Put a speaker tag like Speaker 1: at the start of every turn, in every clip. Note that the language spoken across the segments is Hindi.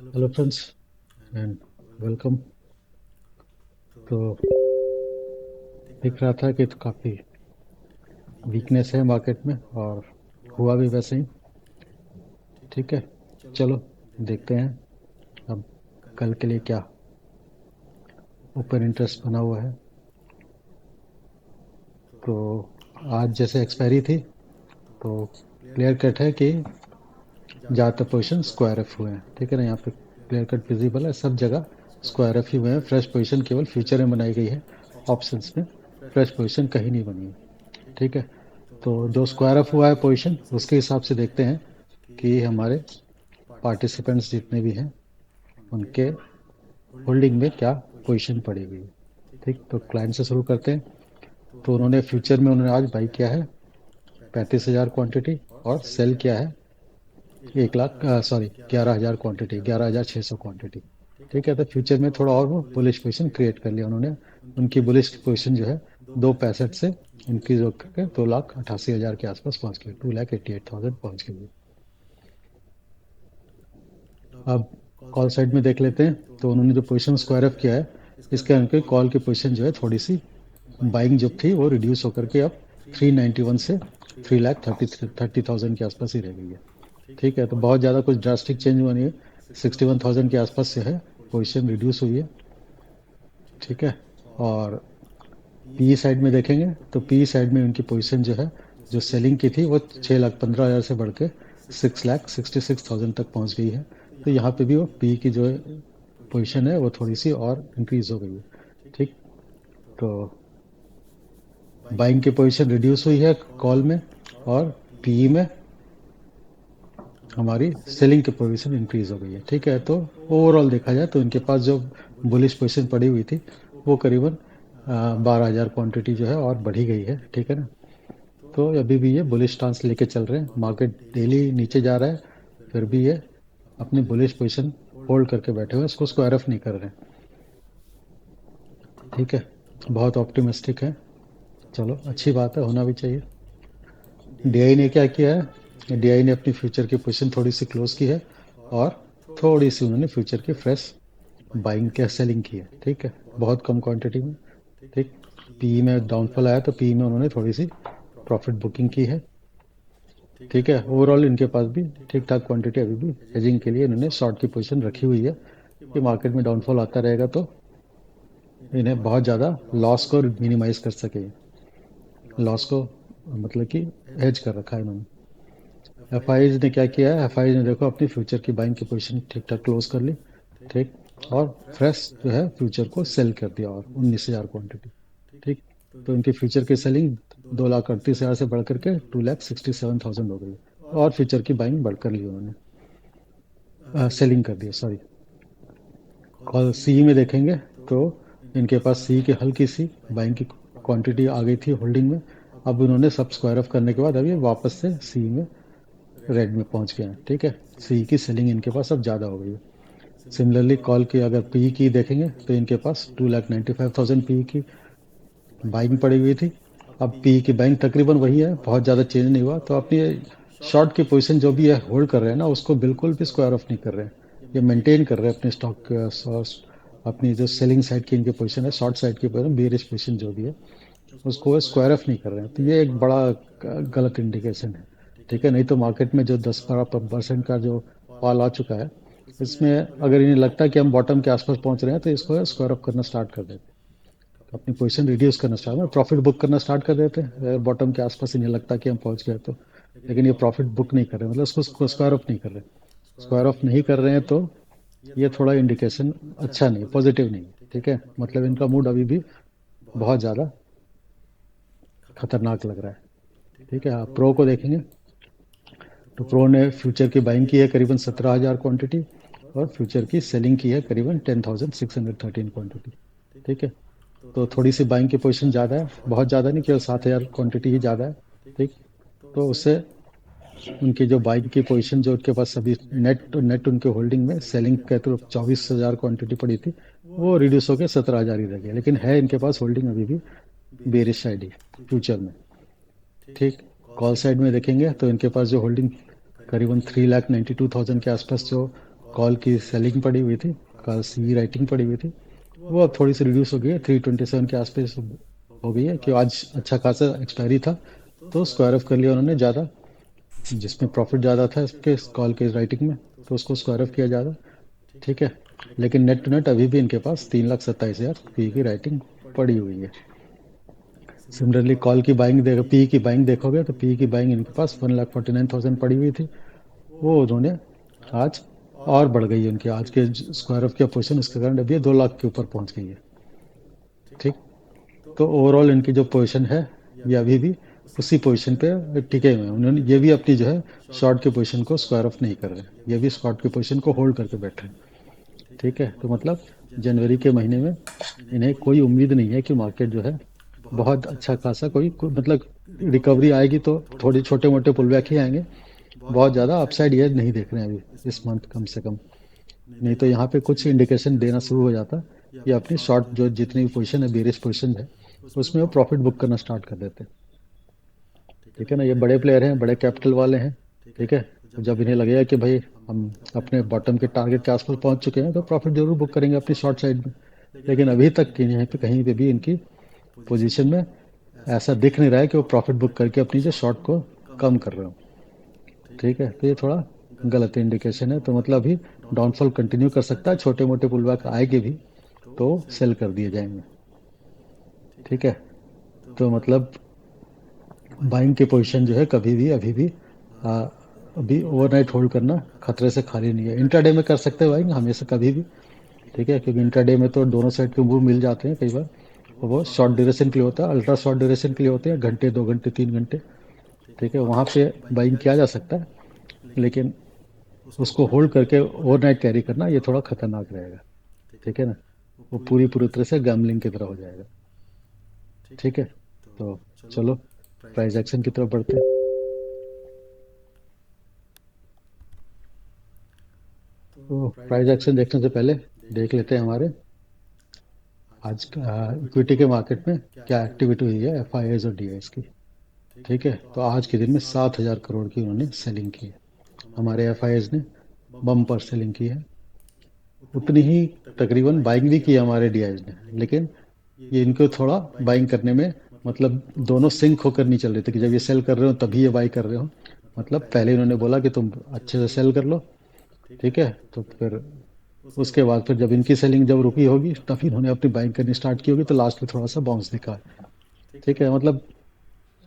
Speaker 1: Hello friends and welcome. तो दिख रहा था कि तो काफ़ी वीकनेस है मार्केट में और हुआ भी वैसे ही। ठीक है, चलो देखते हैं अब कल के लिए क्या ऊपर इंटरेस्ट बना हुआ है। तो आज जैसे एक्सपायरी थी तो क्लियर कट है कि ज़्यादातर पोजीशन स्क्वायर एफ हुए हैं। ठीक है ना, यहाँ पे क्लियर कट विजिबल है, सब जगह स्क्वायर एफ ही हुए हैं। फ्रेश पोजीशन केवल फ्यूचर में बनाई गई है, ऑप्शंस में फ्रेश पोजीशन कहीं नहीं बनी है। ठीक है, तो जो स्क्वायर ऑफ हुआ है पोजीशन उसके हिसाब से देखते हैं कि हमारे पार्टिसिपेंट्स जितने भी हैं उनके होल्डिंग में क्या पोजीशन पड़ी हुई है। ठीक, तो क्लाइंट से शुरू करते हैं। तो उन्होंने फ्यूचर में उन्होंने आज बाई किया है 35,000 क्वांटिटी और सेल किया है 1 लाख, सॉरी 11,000 क्वांटिटी, 11,600 क्वांटिटी। ठीक है, तो फ्यूचर में थोड़ा और वो बुलिश पोजीशन क्रिएट कर लिया उन्होंने। उनकी बुलिश पोजीशन जो है 2.65 से इंक्रीज होकर 2,88,000 के आसपास पहुंच गई, 2,88,000 पहुंच गई। अब कॉल साइड में देख लेते हैं। तो उन्होंने जो पोजीशन स्क्वायर अप किया है इसके अंदर कॉल की पोजीशन जो है थोड़ी सी बाइंग जो थी वो रिड्यूस होकर के अब 391 से 3,30,000 के आसपास ही रह गई है। ठीक है, तो बहुत ज़्यादा कुछ ड्रास्टिक चेंज हुआ नहीं है, 61,000 के आसपास से है पोजीशन रिड्यूस हुई है। ठीक है, और पी साइड में देखेंगे तो पी साइड में उनकी पोजीशन जो है जो सेलिंग की थी वो 6,15,000 से बढ़ के 6,66,000 तक पहुंच गई है। तो यहाँ पे भी वो पी की जो पोजीशन है वो थोड़ी सी और इंक्रीज हो गई है। ठीक, तो बाइंग की पोजीशन रिड्यूस हुई है कॉल में और पी में हमारी सेलिंग की पोजीशन इंक्रीज हो गई है। ठीक है, तो ओवरऑल देखा जाए तो इनके पास जो बुलिश पोजीशन पड़ी हुई थी वो करीबन 12,000 क्वांटिटी जो है और बढ़ी गई है। ठीक है ना, तो अभी भी ये बुलिश स्टांस लेके चल रहे हैं। मार्केट डेली नीचे जा रहा है फिर भी ये अपनी बुलिश पोजीशन होल्ड करके बैठे हुए हैं, इसको स्क्वायर ऑफ नहीं कर रहे हैं। ठीक है, बहुत ऑप्टिमिस्टिक है। चलो अच्छी बात है, होना भी चाहिए। डीआई ने क्या किया है, डीआई ने अपनी फ्यूचर की पोजीशन थोड़ी सी क्लोज की है और थोड़ी सी उन्होंने फ्यूचर की फ्रेश बाइंग क्या सेलिंग की है। ठीक है, बहुत कम क्वांटिटी में। ठीक, पी में डाउनफॉल आया तो पी में उन्होंने थोड़ी सी प्रॉफिट बुकिंग की है। ठीक है, ओवरऑल इनके पास भी ठीक ठाक क्वांटिटी अभी भी हेजिंग के लिए इन्होंने शॉर्ट की पोजीशन रखी हुई है कि मार्केट में डाउनफॉल आता रहेगा तो इन्हें बहुत ज़्यादा लॉस को मिनिमाइज कर सके। लॉस को मतलब कि हेज कर रखा है इन्होंने। एफ ने क्या किया है, एफ ने देखो अपनी फ्यूचर की बाइंग की पोजीशन ठीक ठाक क्लोज कर ली। ठीक, और फ्रेश जो है फ्यूचर को सेल कर दिया और 19,000 क्वांटिटी। ठीक, तो इनकी फ्यूचर की सेलिंग 2,38,000 से बढ़ करके 2,67,000 हो गई और फ्यूचर की बाइंग बढ़कर ली उन्होंने, सेलिंग कर दी सॉरी। कॉल सी में देखेंगे तो इनके पास सी की हल्की सी बाइंग की क्वांटिटी आ गई थी होल्डिंग में। अब उन्होंने सब स्क्वायर ऑफ करने के बाद अभी वापस से सी में रेड में पहुंच गए हैं। ठीक है, सी की सेलिंग इनके पास अब ज़्यादा हो गई है। सिमिलरली कॉल की अगर पी की देखेंगे तो इनके पास 2,95,000 पी की बाइंग पड़ी हुई थी। अब पी की बाइंग तकरीबन वही है, बहुत ज़्यादा चेंज नहीं हुआ। तो अपनी शॉर्ट की पोजीशन जो भी है होल्ड कर रहे हैं ना, उसको बिल्कुल भी स्क्वायर ऑफ नहीं कर रहे हैं। ये मेंटेन कर रहे हैं अपने स्टॉक, अपनी जो सेलिंग साइड की इनकी पोजीशन है, शॉर्ट साइड की पोजीशन, बेरिश पोजीशन जो भी है उसको स्क्वायर ऑफ नहीं कर रहे हैं। तो ये एक बड़ा गलत इंडिकेशन है। ठीक है, नहीं तो मार्केट में जो 10-12% का जो फॉल आ चुका है इसमें अगर इन्हें लगता है कि हम बॉटम के आसपास पहुंच रहे हैं तो इसको स्क्वायर ऑफ करना स्टार्ट कर देते, अपनी पोजीशन रिड्यूस करना स्टार्ट, प्रॉफिट बुक करना स्टार्ट कर देते हैं बॉटम के आसपास इन्हें लगता है कि हम पहुंच गए तो। लेकिन ये प्रॉफिट बुक नहीं कर रहे, मतलब उसको स्क्वायर ऑफ नहीं कर रहे। स्क्वायर ऑफ नहीं कर रहे हैं तो ये थोड़ा इंडिकेशन अच्छा नहीं, पॉजिटिव नहीं है। ठीक है, मतलब इनका मूड अभी भी बहुत ज़्यादा खतरनाक लग रहा है। ठीक है, आप प्रो को देखेंगे तो प्रो ने फ्यूचर की बाइंग की है करीबन 17,000 क्वांटिटी और फ्यूचर की सेलिंग की है करीबन 10,613 क्वांटिटी। ठीक है, तो थोड़ी सी बाइंग की पोजीशन ज़्यादा है, बहुत ज़्यादा नहीं, केवल 7,000 क्वांटिटी ही ज़्यादा है। ठीक, तो उससे उनकी जो बाइंग की पोजीशन जो उनके पास अभी नेट नेट उनके होल्डिंग में सेलिंग के तो 24,000 क्वांटिटी पड़ी थी, वो रिड्यूस होकर 17,000 ही रह गया। लेकिन है इनके पास होल्डिंग अभी भी बेरिश साइड ही फ्यूचर में। ठीक, कॉल साइड में देखेंगे तो इनके पास जो होल्डिंग करीबन 3,92,000 के आसपास जो कॉल की सेलिंग पड़ी हुई थी, कॉल सी राइटिंग पड़ी हुई थी, वो अब थोड़ी सी रिड्यूस हो गई है, 327 के आसपास हो गई है कि आज अच्छा खासा एक्सपायरी था, तो स्क्वायर ऑफ कर लिया उन्होंने ज़्यादा, जिसमें प्रॉफिट ज़्यादा था इसके कॉल के राइटिंग में, तो उसको स्क्वायर ऑफ किया ज़्यादा। ठीक है, लेकिन नेट टू नेट अभी भी इनके पास 3,27,000 पी की राइटिंग पड़ी हुई है। सिमिलरली कॉल की बाइंग देखो, पी की बाइंग देखोगे तो पी की बाइंग इनके पास 1,49,000 पड़ी हुई थी, वो उन्होंने आज और बढ़ गई है, उनकी आज के स्क्वायर ऑफ की पोजीशन उसके कारण अभी 2 लाख के ऊपर पहुंच गई है। ठीक, तो ओवरऑल इनकी जो पोजीशन है ये अभी भी उसी पोजीशन पे टिके हुए हैं, उन्होंने ये भी अपनी जो है शॉर्ट की पोजीशन को स्क्वायर ऑफ नहीं कर रहे हैं, ये भी शॉर्ट की पोजीशन को होल्ड करके बैठे हैं। ठीक है, तो मतलब जनवरी के महीने में इन्हें कोई उम्मीद नहीं है कि मार्केट जो है बहुत अच्छा खासा मतलब रिकवरी आएगी, तो थोड़े छोटे मोटे पुल बैक ही आएंगे, बहुत ज़्यादा अपसाइड ये नहीं देख रहे हैं अभी इस मंथ कम से कम। नहीं तो यहाँ पे कुछ इंडिकेशन देना शुरू हो जाता कि अपनी शॉर्ट जो जितनी भी पोजीशन है, बेरिश पोजीशन है, उसमें वो प्रॉफिट बुक करना स्टार्ट कर देते हैं। ठीक है ना, ये बड़े प्लेयर हैं, बड़े कैपिटल वाले हैं। ठीक है, तो जब इन्हें लगेगा कि भाई हम अपने बॉटम के टारगेट के आसपास पहुंच चुके हैं, तो प्रॉफिट जरूर बुक करेंगे अपनी शॉर्ट साइड में। लेकिन अभी तक कि यहाँ पे कहीं पे भी इनकी पोजीशन में ऐसा दिख नहीं रहा है कि वो प्रॉफिट बुक करके अपनी जो शॉर्ट को कम कर रहे हो। ठीक है, तो ये थोड़ा गलत इंडिकेशन है, तो मतलब अभी डाउनफॉल कंटिन्यू कर सकता है, छोटे मोटे पुलबैक आएंगे भी तो सेल कर दिए जाएंगे। ठीक है, तो मतलब बाइंग की पोजीशन जो है कभी भी अभी भी आ, अभी ओवरनाइट होल्ड करना खतरे से खाली नहीं है। इंट्राडे में कर सकते हैं बाइंग हमेशा कभी भी। ठीक है, क्योंकि इंट्राडे में तो दोनों साइड के मूव मिल जाते हैं कई बार, और वो शॉर्ट ड्यूरेशन के लिए होता है, अल्ट्रा शॉर्ट ड्यूरेशन के लिए होते हैं, घंटे 2 घंटे 3 घंटे। ठीक है, वहाँ पे बाइंग किया जा सकता है, लेकिन उसको होल्ड करके ओवरनाइट कैरी करना ये थोड़ा खतरनाक रहेगा। ठीक है ना, वो पूरी पूरी तरह से गैम्बलिंग की तरह हो जाएगा। ठीक है, तो चलो प्राइस एक्शन की तरफ बढ़ते हैं। तो प्राइस एक्शन देखने से पहले देख लेते हैं हमारे आज का इक्विटी के मार्केट में क्या एक्टिविटी हुई है एफ आई आईज और डी आईज की। ठीक है, तो आज के दिन में 7,000 करोड़ की उन्होंने सेलिंग की है, हमारे एफ आई आईज ने बम पर सेलिंग की है। उतनी ही तकरीबन बाइंग भी की है हमारे डी आईज ने, लेकिन ये इनको थोड़ा बाइंग करने में मतलब दोनों सिंक होकर नहीं चल रहे थे कि जब ये सेल कर रहे हो तभी ये बाई कर रहे हो। मतलब पहले इन्होंने बोला कि तुम अच्छे से सेल कर लो। ठीक है, तो फिर उसके बाद फिर जब इनकी सेलिंग जब रुकी होगी तब इन्होंने अपनी बाइंग करनी स्टार्ट की होगी, तो लास्ट में थोड़ा सा बाउंस दिखा है। ठीक है, मतलब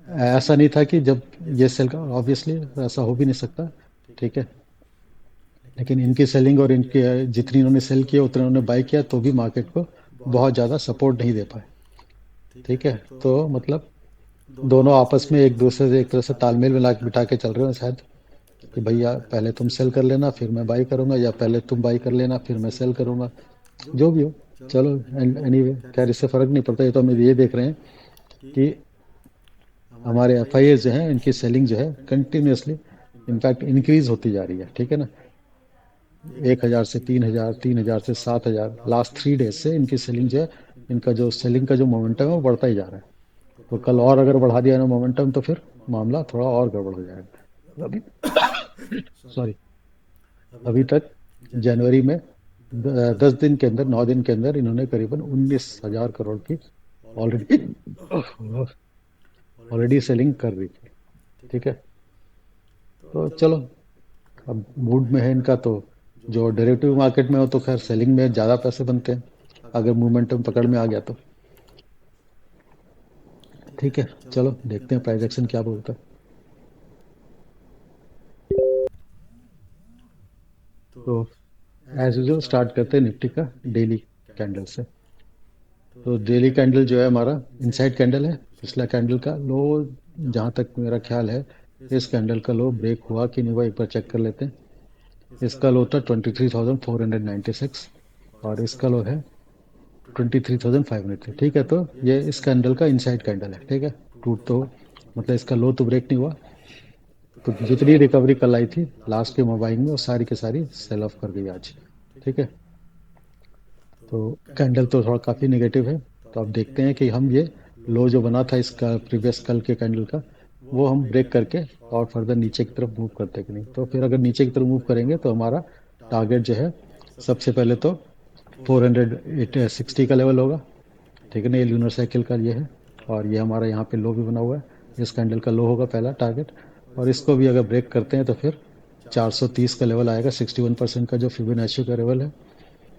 Speaker 1: ऐसा नहीं था कि जब ये सेल का ऑब्वियसली ऐसा हो भी नहीं सकता। ठीक है, लेकिन इनकी सेलिंग और इनके जितनी इन्होंने सेल किया उतना उन्होंने बाई किया तो भी मार्केट को बहुत ज़्यादा सपोर्ट नहीं दे पाए। ठीक है, तो मतलब दोनों आपस में एक दूसरे से एक तरह से तालमेल मिला बिठा के चल रहे हो शायद, कि भैया पहले तुम सेल कर लेना फिर मैं बाई करूंगा, या पहले तुम बाई कर लेना फिर मैं सेल करूंगा, जो भी हो। चलो, एनीवे खैर इससे फर्क नहीं पड़ता, ये तो हम ये देख रहे हैं कि हमारे एफ आई जो हैं इनकी सेलिंग जो है कंटिन्यूसली इनफैक्ट इंक्रीज होती जा रही है। ठीक है ना, 1,000 से 3,000, 3,000 से 7,000, लास्ट 3 डेज से इनकी सेलिंग जो है, इनका जो सेलिंग का जो मोमेंटम है वो बढ़ता ही जा रहा है। तो कल और अगर बढ़ा दिया ना मोमेंटम तो फिर मामला थोड़ा और गड़बड़ हो जाएगा। अभी सॉरी, अभी तक जनवरी में 10 दिन के अंदर, 9 दिन के अंदर इन्होंने करीबन 19,000 करोड़ की ऑलरेडी ऑलरेडी सेलिंग कर दी थी। ठीक है, तो चलो अब मूड में है इनका, तो जो डेरिवेटिव मार्केट में हो तो खैर सेलिंग में ज़्यादा पैसे बनते हैं अगर मोमेंटम पकड़ में आ गया तो। ठीक है, चलो देखते हैं प्राइस एक्शन क्या बोलता है। तो एज यूजुअल स्टार्ट करते हैं निफ्टी का डेली कैंडल से। तो डेली कैंडल जो है हमारा इनसाइड कैंडल है, पिछला कैंडल का लो, जहाँ तक मेरा ख्याल है इस कैंडल का लो ब्रेक हुआ कि नहीं हुआ एक बार चेक कर लेते हैं। इसका लो था 23,496 और इसका लो है 23,500। ठीक है, तो ये इस कैंडल का इनसाइड कैंडल है। ठीक है, टूट तो मतलब इसका लो तो ब्रेक नहीं हुआ, तो जितनी रिकवरी कल आई थी लास्ट के मोबाइल में वो सारी की सारी सेल ऑफ कर गई आज। ठीक है, तो कैंडल तो थोड़ा काफ़ी नेगेटिव है, तो अब देखते हैं कि हम ये लो जो बना था इसका प्रीवियस कल के कैंडल का, वो हम ब्रेक करके और फर्दर नीचे की तरफ मूव करते कि नहीं। तो फिर अगर नीचे की तरफ मूव करेंगे तो हमारा टारगेट जो है सबसे पहले तो 460 का लेवल होगा। ठीक है ना, ये लूनर साइकिल का ये है। और ये हमारा यहाँ पे लो भी बना हुआ है, इस कैंडल का लो होगा पहला टारगेट। और इसको भी अगर ब्रेक करते हैं तो फिर 430 का लेवल आएगा, 61% का जो फिबोनाची का लेवल है।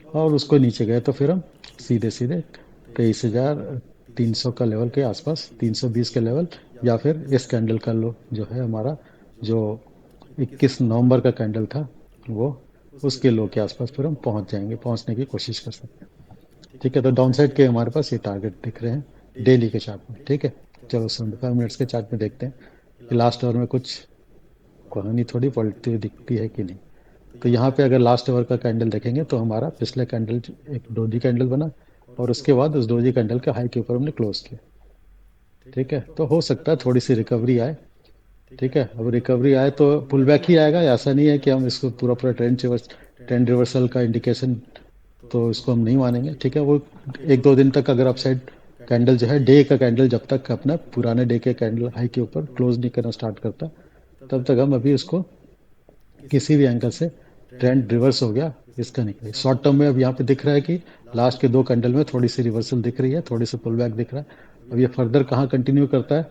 Speaker 1: और उसको नीचे गए तो फिर हम सीधे सीधे 23,300 का लेवल के आसपास, 320 का लेवल, या फिर इस कैंडल का लो जो है हमारा, जो 21 नवंबर का कैंडल था, वो उसके लो के आसपास फिर हम पहुंच जाएंगे, पहुंचने की कोशिश कर सकते हैं। ठीक है, तो डाउन साइड के हमारे पास ये टारगेट दिख रहे हैं डेली के चार्ट में। ठीक है, चलो 75 मिनट्स के चार्ट में देखते हैं कि लास्ट आवर में कुछ कहानी थोड़ी पलटती हुई दिखती है कि नहीं। तो यहाँ पे अगर लास्ट आवर का कैंडल देखेंगे तो हमारा पिछले कैंडल एक डोजी कैंडल बना, और उसके बाद उस डोजी कैंडल के हाई के ऊपर हमने क्लोज किया। ठीक है, तो हो सकता है थोड़ी सी रिकवरी आए। ठीक है, अब रिकवरी आए तो पुल बैक ही आएगा, ऐसा नहीं है कि हम इसको पूरा पूरा ट्रेंड रिवर्सल का इंडिकेशन तो इसको हम नहीं मानेंगे। ठीक है, वो एक दो दिन तक अगर अपसाइड कैंडल जो है, डे का कैंडल जब तक अपना पुराने डे के कैंडल हाई के ऊपर क्लोज नहीं करना स्टार्ट करता, तब तक हम अभी उसको किसी भी एंगल से ट्रेंड रिवर्स हो गया इसका नहीं करें। शॉर्ट टर्म में अब यहाँ पे दिख रहा है कि लास्ट के दो कैंडल में थोड़ी सी रिवर्सल दिख रही है, थोड़ी सी पुल बैक दिख रहा है। अब ये फर्दर कहाँ कंटिन्यू करता है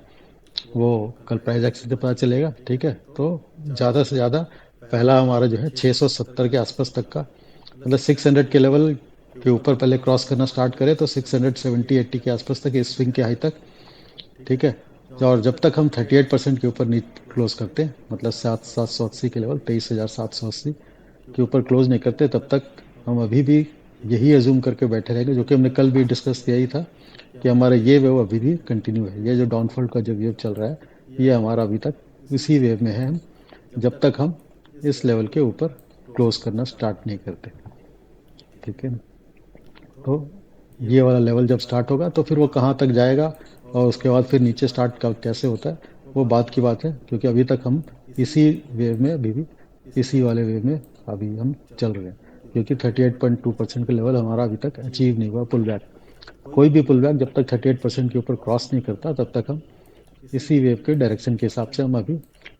Speaker 1: वो कल प्राइस एक्शन से पता चलेगा। ठीक है, तो ज़्यादा से ज़्यादा पहला हमारा जो है 670 के आसपास तक का, मतलब 600 के लेवल के ऊपर पहले क्रॉस करना स्टार्ट करे तो 670-80 के आसपास तक इस स्विंग के हाई तक। ठीक है, और जब तक हम 38% के ऊपर नहीं क्लोज करते, मतलब 7,780 के लेवल, 23,780 के ऊपर क्लोज नहीं करते, तब तक हम अभी भी यही एज्यूम करके बैठे रहेंगे, जो कि हमने कल भी डिस्कस किया ही था कि हमारा ये वेव अभी भी कंटिन्यू है। ये जो डाउनफॉल का जो वेव चल रहा है, ये हमारा अभी तक इसी वेव में है हम, जब तक हम इस लेवल के ऊपर क्लोज करना स्टार्ट नहीं करते। ठीक है ना, तो ये वाला लेवल जब स्टार्ट होगा तो फिर वो कहाँ तक जाएगा और उसके बाद फिर नीचे स्टार्ट कैसे होता है, वो बात की बात है। क्योंकि अभी तक हम इसी वेव में, अभी भी इसी वाले वेव में अभी हम चल रहे हैं। क्योंकि 38.2% का लेवल हमारा अभी तक अचीव नहीं हुआ पुल बैक। कोई भी पुल बैक जब तक 38% के ऊपर क्रॉस नहीं करता, तब तक हम इसी वेव के डायरेक्शन के हिसाब से हम अभी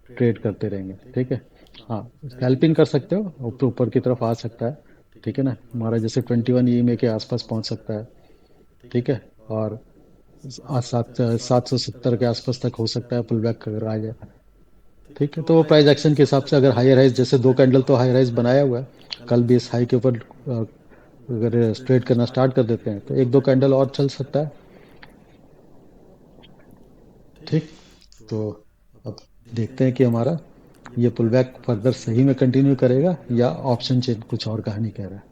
Speaker 1: ट्रेड करते रहेंगे। ठीक है, हाँ, स्कैल्पिंग कर सकते हो, ऊपर ऊपर की तरफ आ सकता है। ठीक है ना, हमारा जैसे 21 ईएमए के आसपास पहुंच सकता है। ठीक है, और आज 770 के आसपास तक हो सकता है पुल बैक अगर आ जाए। ठीक है, तो वो प्राइस एक्शन के हिसाब से, अगर हाई राइज, जैसे दो कैंडल तो हाई राइज बनाया हुआ है, कल भी इस हाई के ऊपर अगर ट्रेड करना स्टार्ट कर देते हैं तो एक दो कैंडल और चल सकता है। ठीक, तो अब देखते हैं कि हमारा ये पुल बैक फर्दर सही में कंटिन्यू करेगा या ऑप्शन चेन कुछ और कहानी कह रहा है।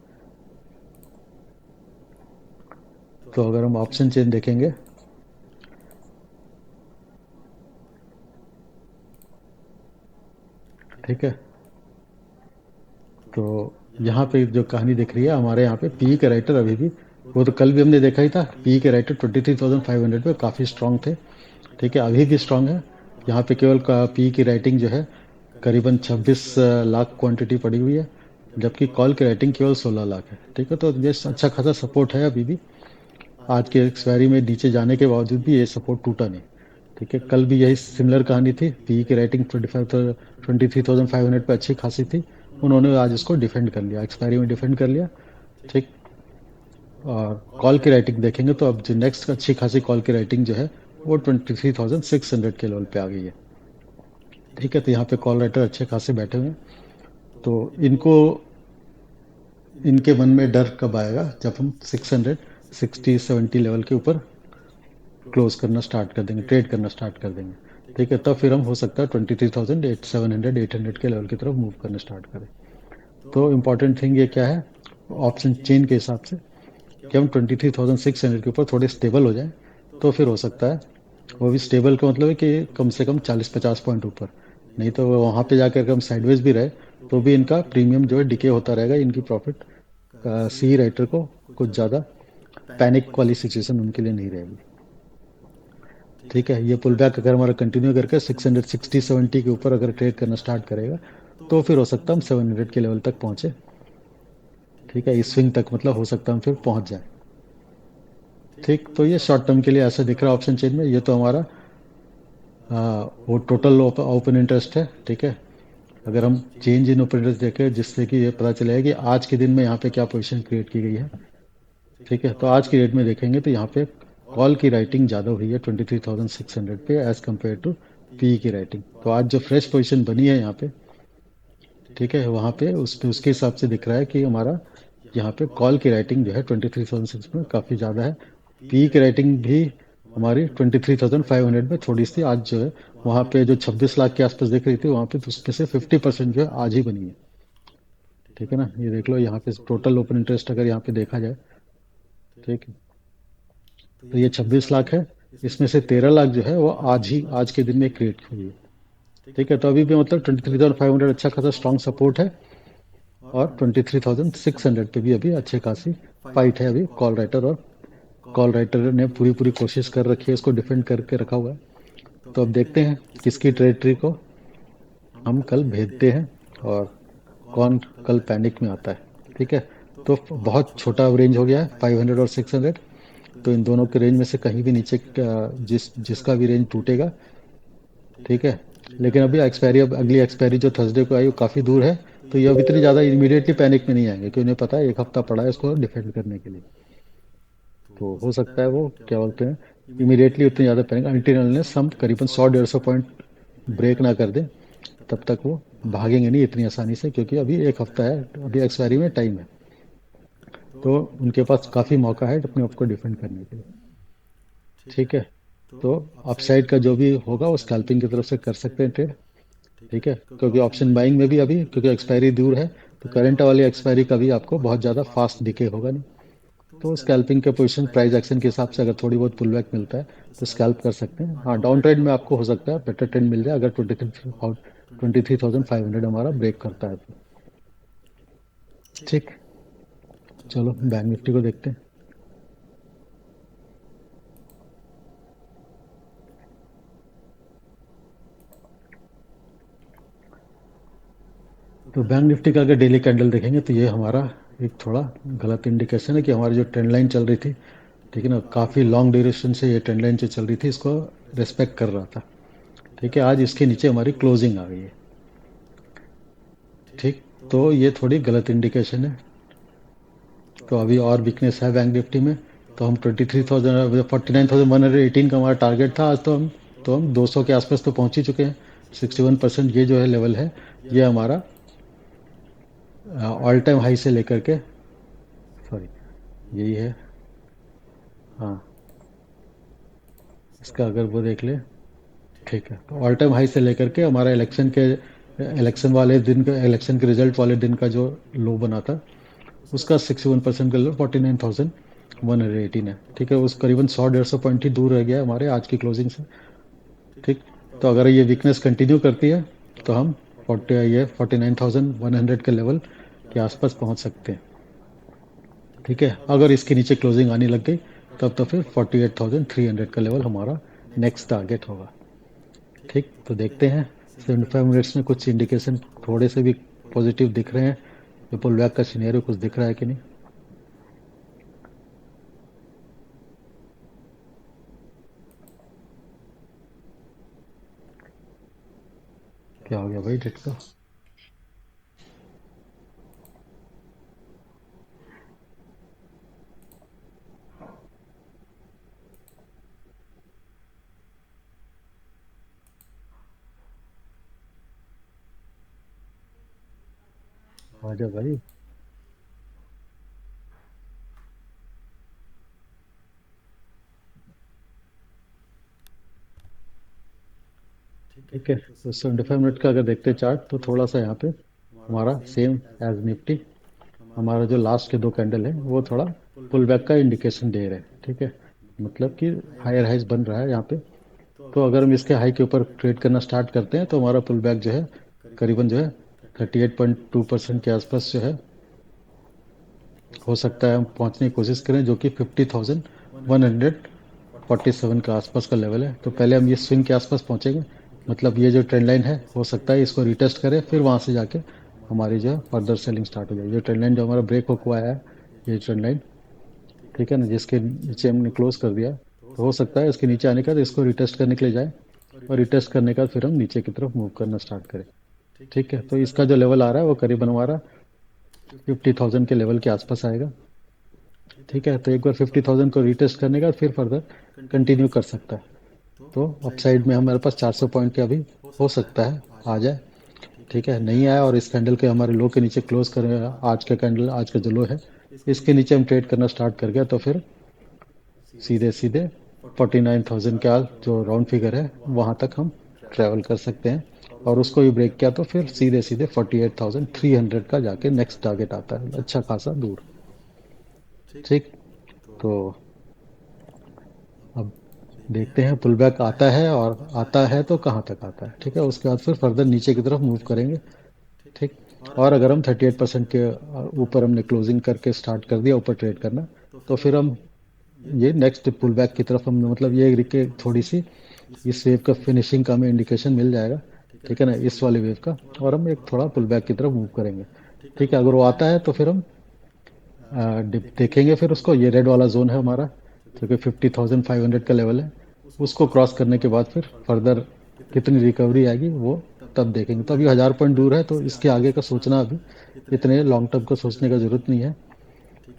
Speaker 1: तो अगर हम ऑप्शन चेन देखेंगे, ठीक है, तो यहाँ पे जो कहानी दिख रही है हमारे यहाँ पे पी के राइटर अभी भी, वो तो कल भी हमने देखा ही था, पी के राइटर 23,500 पे काफ़ी स्ट्रांग थे। ठीक है, अभी भी स्ट्रांग है। यहाँ पे केवल पी की राइटिंग जो है करीबन 26 लाख क्वांटिटी पड़ी हुई है, जबकि कॉल की राइटिंग केवल 16 लाख है। ठीक है, तो ये अच्छा खासा सपोर्ट है अभी भी। आज के एक्सपायरी में नीचे जाने के बावजूद भी ये सपोर्ट टूटा नहीं। ठीक है, कल भी यही सिमिलर कहानी थी, पी की रेटिंग 23,500 पे अच्छी खासी थी। उन्होंने आज इसको डिफेंड कर लिया, एक्सपायरी में डिफेंड कर लिया। ठीक, और कॉल की राइटिंग देखेंगे तो अब जो नेक्स्ट अच्छी खासी कॉल की राइटिंग जो है वो 23,600 के लेवल पे आ गई है। ठीक है, तो यहाँ पे कॉल राइटर अच्छे खासे बैठे हुए हैं। तो इनको, इनके मन में डर कब आएगा, जब हम 660-70 लेवल के ऊपर क्लोज करना स्टार्ट कर देंगे, ट्रेड करना स्टार्ट कर देंगे। ठीक है, तब फिर हम हो सकता है 23,700-800 के लेवल की तरफ मूव करना स्टार्ट करें। तो इम्पॉर्टेंट थिंग ये क्या है ऑप्शन चेन के हिसाब से, कि हम 23,600 के ऊपर थोड़े स्टेबल हो जाएं, तो फिर हो सकता है, वो भी स्टेबल का मतलब है कि कम से कम 40-50 पॉइंट ऊपर। नहीं तो वहाँ पे जाकर हम साइडवेज भी रहे तो भी इनका प्रीमियम जो है डिके होता रहेगा, इनकी प्रॉफिट सी राइटर को कुछ ज़्यादा पैनिक वाली सिचुएशन उनके लिए नहीं रहेगी। ठीक है, ये पुल बैक अगर हमारा कंटिन्यू करके 660-70 के ऊपर अगर ट्रेड करना स्टार्ट करेगा, तो फिर हो सकता है हम 700 के लेवल तक पहुंचे। ठीक है, इस स्विंग तक मतलब हो सकता है हम फिर पहुंच जाए। ठीक, तो ये शॉर्ट टर्म के लिए ऐसा दिख रहा है ऑप्शन चेन में। ये तो हमारा वो टोटल ओपन इंटरेस्ट है। ठीक है, अगर हम चेंज इन ओपन इंटरेस्ट देखें जिससे कि ये पता चलेगा कि आज के दिन में यहाँ पे क्या पोजीशन क्रिएट की गई है। ठीक है, तो आज की डेट में देखेंगे तो यहाँ पे कॉल की राइटिंग ज़्यादा हुई है 23,600 पे एज कम्पेयर टू पी की राइटिंग। तो आज जो फ्रेश पोजीशन बनी है यहाँ पे, ठीक है, वहाँ पे उस पे उसके हिसाब से दिख रहा है कि हमारा यहाँ पे कॉल की राइटिंग जो है 23,600 में काफ़ी ज़्यादा है। पी की राइटिंग भी हमारी 23,500 में थोड़ी सी आज जो है वहाँ पे जो 26 लाख के आसपास दिख रही थी वहाँ पे तो उसमें से 50% जो है आज ही बनी है। ठीक है ना, ये देख लो यहाँ पे टोटल ओपन इंटरेस्ट अगर यहाँ पे देखा जाए, ठीक है, तो ये 26 लाख है, इसमें से 13 लाख जो है वो आज के दिन में क्रिएट हुई है। ठीक है, तो अभी भी मतलब 23,500 अच्छा खासा स्ट्रॉन्ग सपोर्ट है, और 23,600 पे भी अभी अच्छे खासी फाइट है अभी कॉल राइटर, और कॉल राइटर ने पूरी पूरी कोशिश कर रखी है, इसको डिफेंड करके रखा हुआ है। तो अब देखते हैं किसकी टेरिटरी को हम कल भेजते हैं और कौन कल पैनिक में आता है। ठीक है, तो बहुत छोटा रेंज हो गया है 500 और 600, तो इन दोनों के रेंज में से कहीं भी नीचे जिसका भी रेंज टूटेगा, ठीक है। लेकिन अभी एक्सपायरी, अब अगली एक्सपायरी जो थर्सडे को आई वो काफ़ी दूर है, तो ये अब इतनी ज़्यादा इमीडिएटली पैनिक में नहीं आएंगे क्योंकि उन्हें पता है एक हफ्ता पड़ा है इसको डिफेंड करने के लिए। तो हो सकता है वो क्या बोलते हैं इमीडिएटली उतनी ज़्यादा पैनिक अनटिल अनलेस हम करीबन 100-150 पॉइंट ब्रेक ना कर दें, तब तक वो भागेंगे नहीं इतनी आसानी से, क्योंकि अभी एक हफ्ता है, अभी एक्सपायरी में टाइम है। तो उनके पास काफ़ी मौका है अपने आप को डिफेंड करने के लिए। ठीक है, तो अपसाइड का जो भी होगा वो स्कैल्पिंग की तरफ से कर सकते हैं ट्रेड। ठीक है, क्योंकि ऑप्शन बाइंग में भी अभी क्योंकि एक्सपायरी दूर है, तो करंट वाली एक्सपायरी का भी आपको बहुत ज़्यादा फास्ट दिखे होगा नहीं। तो स्कैल्पिंग के पोजीशन प्राइस एक्शन के हिसाब से अगर थोड़ी बहुत पुल बैक मिलता है तो स्कैल्प कर सकते हैं। हाँ, डाउन ट्रेंड में आपको हो सकता है बेटर ट्रेंड मिल जाए अगर 23,500 हमारा ब्रेक करता है तो। ठीक, चलो बैंक निफ्टी को देखते हैं। तो बैंक निफ्टी का अगर डेली कैंडल देखेंगे तो ये हमारा एक थोड़ा गलत इंडिकेशन है कि हमारी जो ट्रेंड लाइन चल रही थी, ठीक है ना, काफ़ी लॉन्ग ड्यूरेशन से ये ट्रेंड लाइन जो चल रही थी इसको रेस्पेक्ट कर रहा था। ठीक है, आज इसके नीचे हमारी क्लोजिंग आ गई है। ठीक, तो ये थोड़ी गलत इंडिकेशन है। तो अभी और वीकनेस है बैंक निफ्टी में। तो हम 49,118 का हमारा टारगेट था, आज तो हम 200 के आसपास तो पहुंच ही चुके हैं। 61% ये जो है लेवल है, ये हमारा ऑल टाइम हाई से लेकर के, सॉरी, यही है, हाँ, इसका अगर वो देख ले, ठीक है, तो ऑल टाइम हाई से लेकर के हमारा इलेक्शन के रिजल्ट वाले दिन का जो लो बना था उसका 61% का लो 49,118 है। ठीक है, उस करीबन 100-150 पॉइंट ही दूर रह गया है हमारे आज की क्लोजिंग से। ठीक, तो अगर ये वीकनेस कंटिन्यू करती है तो हम 49,100 के लेवल के आसपास पहुंच सकते हैं। ठीक है, अगर इसके नीचे क्लोजिंग आने लग गई तब तो फिर 48,300 का लेवल हमारा नेक्स्ट टारगेट होगा। ठीक, तो देखते हैं 75 मिनट्स में कुछ इंडिकेशन थोड़े से भी पॉजिटिव दिख रहे हैं, ये पुल बैक का सिनेरियो कुछ दिख रहा है कि नहीं। क्या हो गया भाई डेट का? आ जा भाई। ठीक है, तो 75 मिनट का अगर देखते हैं चार्ट तो थोड़ा सा यहाँ पे हमारा सेम एज निफ्टी, हमारा जो लास्ट के दो कैंडल है वो थोड़ा पुल बैक का इंडिकेशन दे रहे हैं। ठीक है, मतलब कि हायर हाइज बन रहा है यहाँ पे। तो अगर हम इसके हाई के ऊपर ट्रेड करना स्टार्ट करते हैं तो हमारा पुल बैक जो है करीबन जो है 38.2% के आसपास जो है हो सकता है हम पहुंचने की कोशिश करें, जो कि 50,147 के आसपास का लेवल है। तो पहले हम ये स्विंग के आसपास पहुंचेंगे, मतलब ये जो ट्रेंड लाइन है हो सकता है इसको रिटेस्ट करें, फिर वहां से जाके हमारी जो है फर्दर सेलिंग स्टार्ट हो जाएगी। जो ट्रेंड लाइन जो हमारा ब्रेक होकर आया है, ये ट्रेंड लाइन, ठीक है ना, जिसके नीचे हमने क्लोज कर दिया, तो हो सकता है इसके नीचे आने का तो इसको रिटेस्ट करने के लिए जाए, और रिटेस्ट करने का फिर हम नीचे की तरफ मूव करना स्टार्ट करें। ठीक है, तो इसका जो लेवल आ रहा है वो करीबन हमारा 50,000 के लेवल के आसपास आएगा। ठीक है, तो एक बार 50,000 को रीटेस्ट करने का फिर फर्दर कंटिन्यू कर सकता है। तो अपसाइड में हमारे पास 400 पॉइंट के अभी हो सकता है आ जाए। ठीक है, नहीं आया और इस कैंडल के हमारे लो के नीचे क्लोज करें, आज का कैंडल आज का जो लो है इसके नीचे हम ट्रेड करना स्टार्ट कर गया तो फिर सीधे सीधे 49,000 का जो राउंड फिगर है वहां तक हम ट्रेवल कर सकते हैं। और उसको भी ब्रेक किया तो फिर सीधे सीधे 48,300 का जाके नेक्स्ट टारगेट आता है, अच्छा खासा दूर। ठीक, तो अब देखते हैं पुल बैक आता है और आता है तो कहाँ तक आता है। ठीक है, उसके बाद फिर फर्दर नीचे की तरफ मूव करेंगे। ठीक, और अगर हम 38% के ऊपर हमने क्लोजिंग करके स्टार्ट कर दिया ऊपर ट्रेड करना, तो फिर हम ये नेक्स्ट पुल बैक की तरफ हम मतलब ये कि थोड़ी सी इस वेव का फिनिशिंग का हमें इंडिकेशन मिल जाएगा। ठीक है ना, इस वाले वेव का, और हम एक थोड़ा पुल बैक की तरफ मूव करेंगे। ठीक है, अगर वो आता है तो फिर हम देखेंगे फिर उसको, ये रेड वाला जोन है हमारा जो कि 50,500 का लेवल है, उसको क्रॉस करने के बाद फिर फर्दर कितनी रिकवरी आएगी वो तब देखेंगे। तो अभी 1000 पॉइंट दूर है तो इसके आगे का सोचना अभी इतने लॉन्ग टर्म का सोचने का जरूरत नहीं है।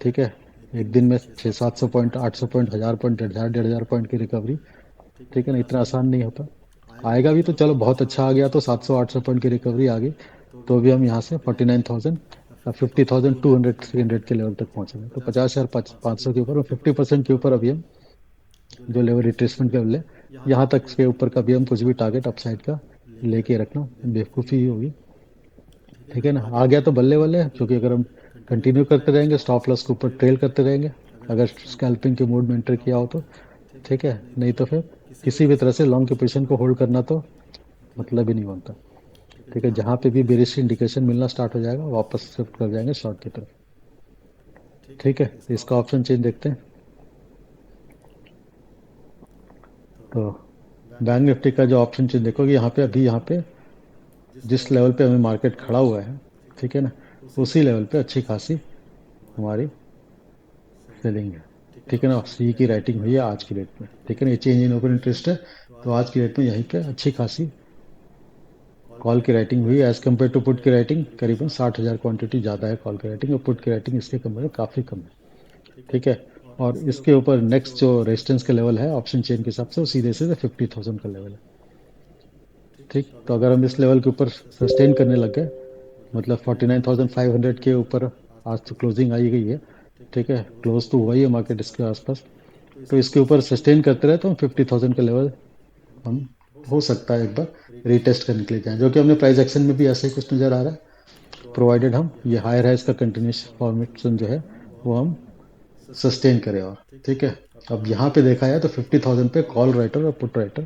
Speaker 1: ठीक है, एक दिन में 600-700 पॉइंट 800 पॉइंट 1000 पॉइंट 1500 पॉइंट की रिकवरी, ठीक है ना, इतना आसान नहीं होता। आएगा भी तो चलो बहुत अच्छा आ गया तो 700-800 पॉइंट की रिकवरी आ गई तो भी हम यहाँ से 49,000 50,200-300 के लेवल तक पहुंचेंगे। तो 50,500 के ऊपर 50% के ऊपर अभी हम जो लेवल रिट्रेसमेंट का लेवल है यहाँ तक के ऊपर का भी हम कुछ भी टारगेट अपसाइड का लेके रखना बेवकूफ़ी ही होगी। ठीक है ना, आ गया तो बल्ले बल्ले, क्योंकि अगर हम कंटिन्यू करते रहेंगे स्टॉप लॉस के ऊपर ट्रेल करते रहेंगे अगर स्कैल्पिंग के मोड में एंटर किया हो तो। ठीक है, नहीं तो फिर किसी भी तरह से लॉन्ग की पोजीशन को होल्ड करना तो मतलब ही नहीं बनता। ठीक है, जहां पे भी बेरिश इंडिकेशन मिलना स्टार्ट हो जाएगा वापस शिफ्ट कर जाएंगे शॉर्ट की तरफ। ठीक है, तो इसका ऑप्शन चेंज देखते हैं। तो बैंक निफ्टी का जो ऑप्शन चेंज देखोगे यहाँ पे अभी यहाँ पे जिस लेवल पे हमें मार्केट खड़ा हुआ है, ठीक है ना, उसी लेवल पे अच्छी खासी हमारी सेलिंग है। ठीक है ना, सी की राइटिंग हुई है आज की डेट में। ठीक है ना, ये चेंज इन ओपन इंटरेस्ट है तो आज की डेट में यहीं पे अच्छी खासी कॉल की राइटिंग हुई है। एज कम्पेयर टू पुट की राइटिंग करीबन 60,000 क्वांटिटी ज़्यादा है कॉल की राइटिंग, और पुट की राइटिंग इसके कंपेयर में काफ़ी कम है। ठीक है, और इसके ऊपर नेक्स्ट जो रेजिस्टेंस का लेवल है ऑप्शन चेन के हिसाब से वो सीधे सीधे 50,000 का लेवल है। ठीक, तो अगर हम इस लेवल के ऊपर सस्टेन करने लग गए, मतलब 49,500 के ऊपर आज तो क्लोजिंग आई गई है। ठीक है, क्लोज तो हुआ ही है मार्केट इसके आसपास, तो इसके ऊपर सस्टेन करते रहे तो 50,000 का लेवल हम हो सकता है एक बार रीटेस्ट करने के लिए जाएं, जो कि हमने प्राइस एक्शन में भी ऐसे ही कुछ नज़र आ रहा है। प्रोवाइडेड हम ये हायर हाइज का कंटिन्यूस फॉर्मेशन जो है वो हम सस्टेन करें। और ठीक है, अब यहाँ पे देखा जाए तो 50,000 पे कॉल राइटर और पुट राइटर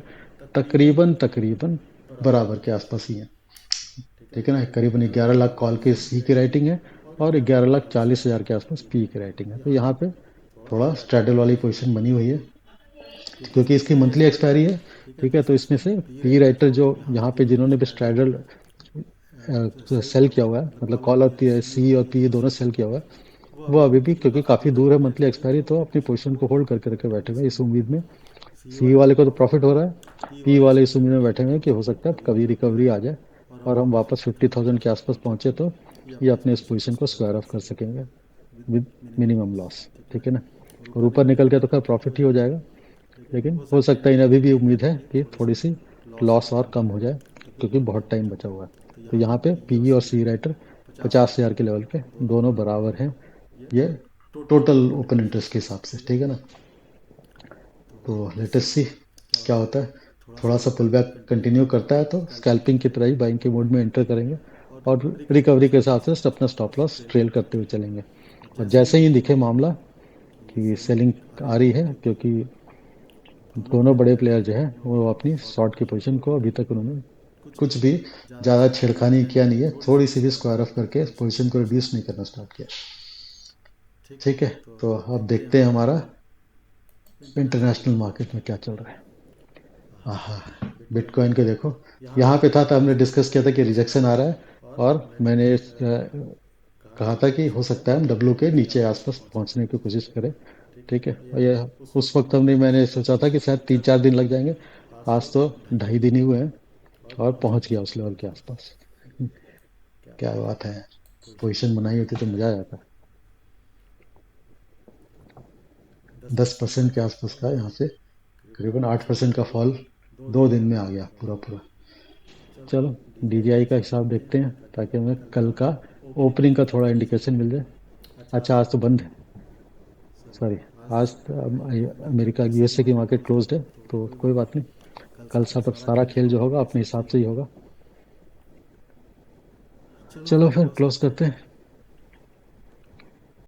Speaker 1: तकरीबन तकरीबन बराबर के आसपास ही है। ठीक है ना, करीबन 11 लाख कॉल के सी की राइटिंग है और 11,40,000 के आसपास पी की राइटिंग है। तो यहाँ पे थोड़ा स्ट्रैडल वाली पोजीशन बनी हुई है क्योंकि इसकी मंथली एक्सपायरी है। ठीक है, तो इसमें से पी राइटर जो यहाँ पे जिन्होंने भी स्ट्रैडल सेल किया हुआ है, मतलब कॉल और सी और पी दोनों सेल किया हुआ है, वो अभी भी क्योंकि काफ़ी दूर है मंथली एक्सपायरी तो अपनी पोजीशन को होल्ड करके रखे बैठे हुए हैं इस उम्मीद में। सी वाले को तो प्रॉफिट हो रहा है, पी वाले इस उम्मीद में बैठे हुए हैं कि हो सकता है कभी रिकवरी आ जाए और हम वापस 50,000 के आसपास पहुंचे तो ये अपने इस पोजीशन को स्क्वायर ऑफ कर सकेंगे विद मिनिमम लॉस। ठीक है ना, और ऊपर निकल के तो खैर प्रॉफिट ही हो जाएगा, लेकिन हो सकता है इन्हें अभी भी उम्मीद है कि थोड़ी सी लॉस और कम हो जाए क्योंकि बहुत टाइम बचा हुआ है। तो यहाँ पे पी और सी राइटर 50,000 के लेवल पे दोनों बराबर हैं ये टोटल ओपन इंटरेस्ट के हिसाब से। ठीक है ना, तो लेटेस्ट सी क्या होता है। थोड़ा सा पुल बैक कंटिन्यू करता है तो स्कैल्पिंग की तरह ही बाइंग के मोड में एंटर करेंगे और रिकवरी के साथ से अपना स्टॉप लॉस ट्रेल करते हुए चलेंगे। और जैसे ही दिखे मामला कि सेलिंग आ रही है, क्योंकि दोनों बड़े प्लेयर जो है वो अपनी शॉर्ट की पोजीशन को अभी तक उन्होंने कुछ भी ज़्यादा छेड़खानी किया नहीं है, थोड़ी सी भी स्क्वायर ऑफ करके पोजीशन को रिड्यूस नहीं करना स्टार्ट किया। ठीक है, तो अब देखते हैं हमारा इंटरनेशनल मार्केट में क्या चल रहा है। हाँ, बिटकॉइन के देखो यहाँ पे था तो हमने डिस्कस किया था कि रिजेक्शन आ रहा है और मैंने कहा था कि हो सकता है हम डब्ल्यू के नीचे आसपास पहुंचने की कोशिश करें। ठीक है, और ये उस वक्त मैंने सोचा था कि शायद 3-4 दिन लग जाएंगे, आज तो 2.5 दिन ही हुए हैं और पहुंच गया उस लेवल के आसपास। क्या बात है, पोजीशन बनाई होती तो मजा आ जाता। 10% के आसपास का यहाँ से करीबन 8% का फॉल 2 दिन में आ गया पूरा पूरा। चलो डीजीआई का हिसाब देखते हैं ताकि हमें कल का ओपनिंग का थोड़ा इंडिकेशन मिल जाए। अच्छा आज तो बंद है, सॉरी, आज तो अमेरिका यूएसए की मार्केट क्लोज्ड है, तो कोई बात नहीं। कल सब सारा खेल जो होगा अपने हिसाब से ही होगा। चलो फिर क्लोज करते हैं।